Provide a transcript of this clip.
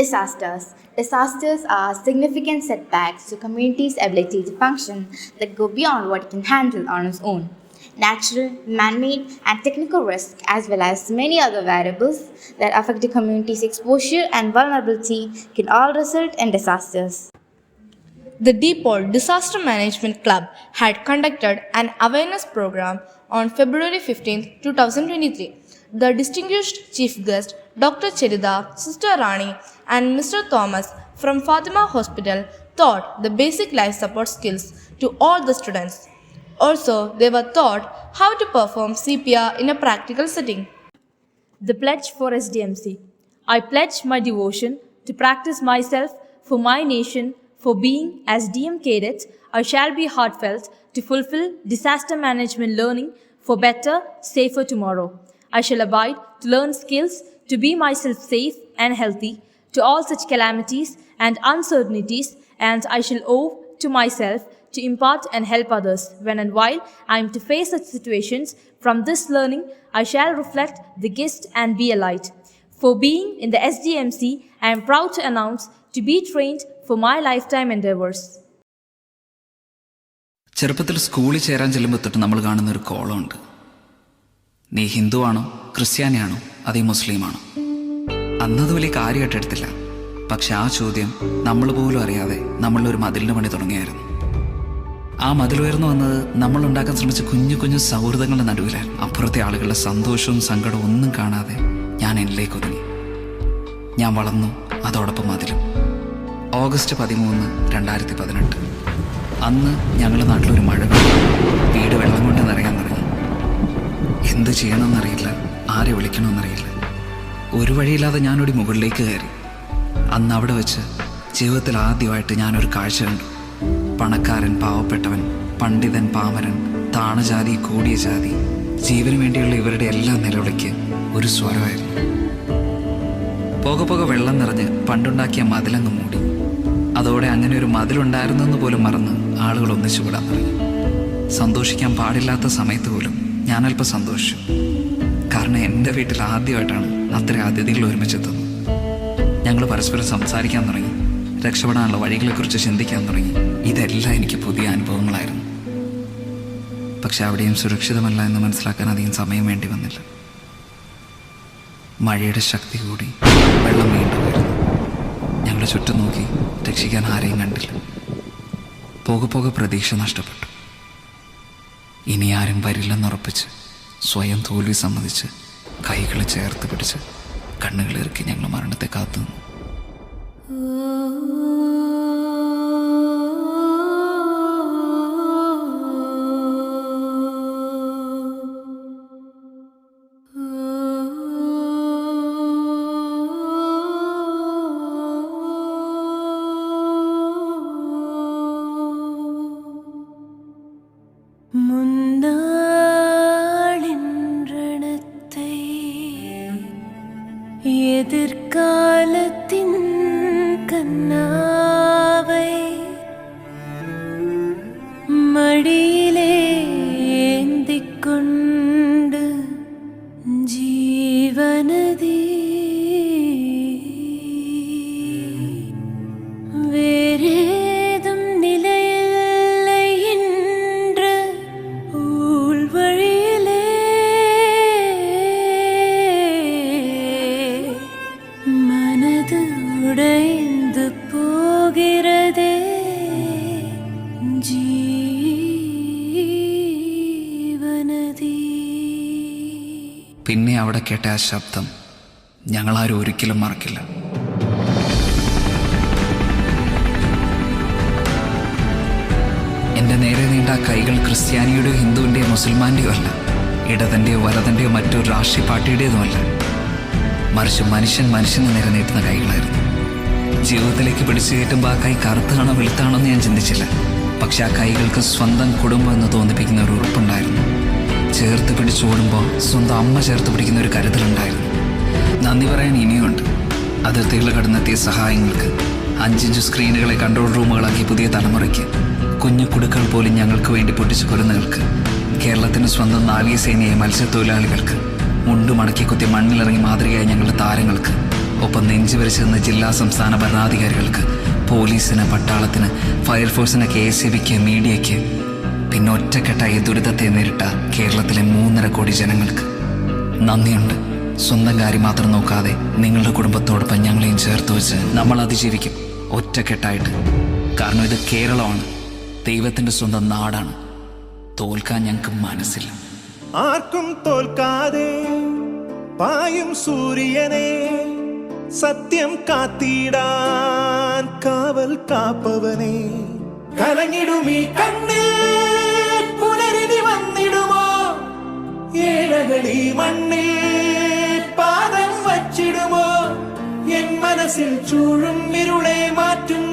Disasters. Disasters are significant setbacks to communities' ability to function that go beyond what it can handle on its own. Natural, man-made, and technical risk, as well as many other variables that affect a community's exposure and vulnerability, can all result in disasters. The DePaul Disaster Management Club had conducted an awareness program on February 15, 2023. The distinguished chief guest, Dr. Cherida, Sister Rani, and Mr. Thomas from Fatima Hospital taught the basic life support skills to all the students. Also, they were taught how to perform CPR in a practical setting. The pledge for SDMC. I pledge my devotion to practice myself for my nation. For being as DM cadets, I shall be heartfelt to fulfill disaster management learning for better, safer tomorrow. I shall abide to learn skills to be myself safe and healthy to all such calamities and uncertainties, and I shall owe to myself to impart and help others when and while I am to face such situations. From this learning, I shall reflect the gist and be a light. For being in the SDMC, I am proud to announce to be trained for my lifetime endeavors. ചെറുപ്പത്തിൽ സ്കൂളിൽ ചേരാൻ ചെല്ലുമ്പോൾ തൊട്ട് നമ്മൾ കാണുന്ന ഒരു കോളമുണ്ട്. നീ ഹിന്ദുവാണോ, ക്രിസ്ത്യാനിയാണോ, അതേ മുസ്ലിമാണോ? അന്നത് വലിയ കാര്യമായിട്ട് എടുത്തില്ല. പക്ഷെ ആ ചോദ്യം നമ്മൾ പോലും അറിയാതെ നമ്മളൊരു മതിലിന് പണി തുടങ്ങിയായിരുന്നു. ആ മതിൽ ഉയർന്നു വന്നത് നമ്മൾ ഉണ്ടാക്കാൻ ശ്രമിച്ച കുഞ്ഞു കുഞ്ഞു സൗഹൃദങ്ങളുടെ നടുവിലായിരുന്നു. അപ്പുറത്തെ ആളുകളുടെ സന്തോഷവും സങ്കടവും ഒന്നും കാണാതെ ഞാൻ എന്നിലേക്ക് ഒതുങ്ങി. ഞാൻ വളർന്നു, അതോടൊപ്പം മതിലും. ഓഗസ്റ്റ് 13, 2018. അന്ന് ഞങ്ങളുടെ നാട്ടിലൊരു മഴ പെയ്തു. വീട് വെള്ളം കൊണ്ട് നിറയാൻ തുടങ്ങി. എന്ത് ചെയ്യണമെന്നറിയില്ല, ആരെ വിളിക്കണമെന്നറിയില്ല. ഒരു വഴിയില്ലാതെ ഞാനൊരു മുകളിലേക്ക് കയറി. അന്ന് അവിടെ വെച്ച് ജീവിതത്തിൽ ആദ്യമായിട്ട് ഞാനൊരു കാഴ്ച കണ്ടു. പണക്കാരൻ, പാവപ്പെട്ടവൻ, പണ്ഡിതൻ, പാമരൻ, താണജാതി, കൂടിയ ജാതി, ജീവന് വേണ്ടിയുള്ള ഇവരുടെ എല്ലാ നിലവിളിക്ക് ഒരു സ്വരമായിരുന്നു. പോകെ പോകെ വെള്ളം നിറഞ്ഞ് പണ്ടുണ്ടാക്കിയ മതിലങ്ങ് മൂടി. അതോടെ അങ്ങനെ ഒരു മതിലുണ്ടായിരുന്നെന്ന് പോലും മറന്ന് ആളുകൾ ഒന്നിച്ചുകൂടാൻ തുടങ്ങി. സന്തോഷിക്കാൻ പാടില്ലാത്ത സമയത്ത് പോലും ഞാനല്പം സന്തോഷിച്ചു. കാരണം എൻ്റെ വീട്ടിൽ ആദ്യമായിട്ടാണ് അത്ര അതിഥികൾ ഒരുമിച്ചെത്തുന്നത്. ഞങ്ങൾ പരസ്പരം സംസാരിക്കാൻ തുടങ്ങി, രക്ഷപ്പെടാനുള്ള വഴികളെക്കുറിച്ച് ചിന്തിക്കാൻ തുടങ്ങി. ഇതെല്ലാം എനിക്ക് പുതിയ അനുഭവങ്ങളായിരുന്നു. പക്ഷെ അവിടെയും സുരക്ഷിതമല്ല എന്ന് മനസ്സിലാക്കാൻ അധികം സമയം വേണ്ടി വന്നില്ല. മഴയുടെ ശക്തി കൂടി, വെള്ളം വീണ്ടും വരുന്നു. ഞങ്ങൾ ചുറ്റും നോക്കി, രക്ഷിക്കാൻ ആരെയും കണ്ടില്ല. പോകെ പോകെ പ്രതീക്ഷ നഷ്ടപ്പെട്ടു. ഇനി ആരും വരില്ലെന്നുറപ്പിച്ച് സ്വയം തോൽവി സമ്മതിച്ച് കൈകൾ ചേർത്ത് പിടിച്ച് കണ്ണുകളിറക്കി ഞങ്ങൾ മരണത്തെ കാത്തുനിന്നു. முன்னாளின்றனத்தை எதிர்காலத்தின் கண்ணாவை மடியிலே ஏந்திக் கொண்டு ஜீவநதி வேறேதும் நிலையில்லை என்று ஊழ்வழியிலே மனது உடைந்து போகிறதே ജീവനദി. പിന്നെ അവിടെ കേട്ട ആ ശബ്ദം ഞങ്ങളാരും ഒരിക്കലും മറക്കില്ല. എൻ്റെ നേരെ നീണ്ട ആ കൈകൾ ക്രിസ്ത്യാനിയുടെയോ ഹിന്ദുവിൻ്റെയോ മുസൽമാൻ്റെയോ അല്ല, ഇടതൻ്റെയോ വലതൻ്റെയോ മറ്റൊരു രാഷ്ട്രീയ പാർട്ടിയുടേതുമല്ല. മറിച്ച് മനുഷ്യന് നേരെ നീട്ടുന്ന കൈകളായിരുന്നു. ജീവിതത്തിലേക്ക് പിടിച്ചു കയറ്റുമ്പോൾ ആ കൈ കറുത്താണോ വെളുത്താണോ എന്ന് ഞാൻ ചിന്തിച്ചില്ല. പക്ഷെ ആ കൈകൾക്ക് സ്വന്തം കുടുംബം എന്ന് തോന്നിപ്പിക്കുന്ന ഒരു ഉറപ്പുണ്ടായിരുന്നു. ചേർത്ത് പിടിച്ചോടുമ്പോൾ സ്വന്തം അമ്മ ചേർത്ത് പിടിക്കുന്ന ഒരു കരുതലുണ്ടായിരുന്നു. നന്ദി പറയാൻ ഇനിയുണ്ട്. അതിർത്തികൾ കടന്നെത്തിയ സഹായങ്ങൾക്ക്, 5 സ്ക്രീനുകളെ കൺട്രോൾ റൂമുകളാക്കി പുതിയ തലമുറയ്ക്ക്, കുഞ്ഞു കുടുക്കൾ പോലും ഞങ്ങൾക്ക് വേണ്ടി പൊട്ടിച്ചു കൊല്ലുന്നവർക്ക്, കേരളത്തിന് സ്വന്തം നാവികസേനയായ മത്സ്യത്തൊഴിലാളികൾക്ക്, മുണ്ടു മടക്കി കുത്തി മണ്ണിലിറങ്ങി മാതൃകയായ ഞങ്ങളുടെ താരങ്ങൾക്ക്, ഒപ്പം നെഞ്ചുവരിച്ചു നിന്ന ജില്ലാ സംസ്ഥാന ഭരണാധികാരികൾക്ക്, പോലീസിന്, പട്ടാളത്തിന്, ഫയർഫോഴ്സിന്, KSEBിക്ക്, മീഡിയയ്ക്ക്, പിന്നെ ഒറ്റക്കെട്ടായി ദുരിതത്തെ നേരിട്ട കേരളത്തിലെ 3.5 കോടി ജനങ്ങൾക്ക് നന്ദിയുണ്ട്. സ്വന്തം കാര്യം മാത്രം നോക്കാതെ നിങ്ങളുടെ കുടുംബത്തോടൊപ്പം ഞങ്ങളെയും ചേർത്ത് വെച്ച് നമ്മൾ അതിജീവിക്കും, ഒറ്റക്കെട്ടായിട്ട്. കാരണം ഇത് കേരളമാണ്, ദൈവത്തിൻ്റെ സ്വന്തം നാടാണ്. തോൽക്കാൻ ഞങ്ങൾക്ക് മനസ്സില്ല. ആർക്കും തോൽക്കാതെ പായും സൂര്യനെ, സത്യം കാത്തിടാൻ കാവൽ കാപ്പവനെ, കലങ്ങിടുമീ കണ്ണിൽ പുലരിനി വന്നിടുമോ, ഏഴകളി മണ്ണിൽ പാദം വച്ചിടുമോ, എൻ മനസ്സിൽ ചൂഴും ഇരുളെ മാറ്റും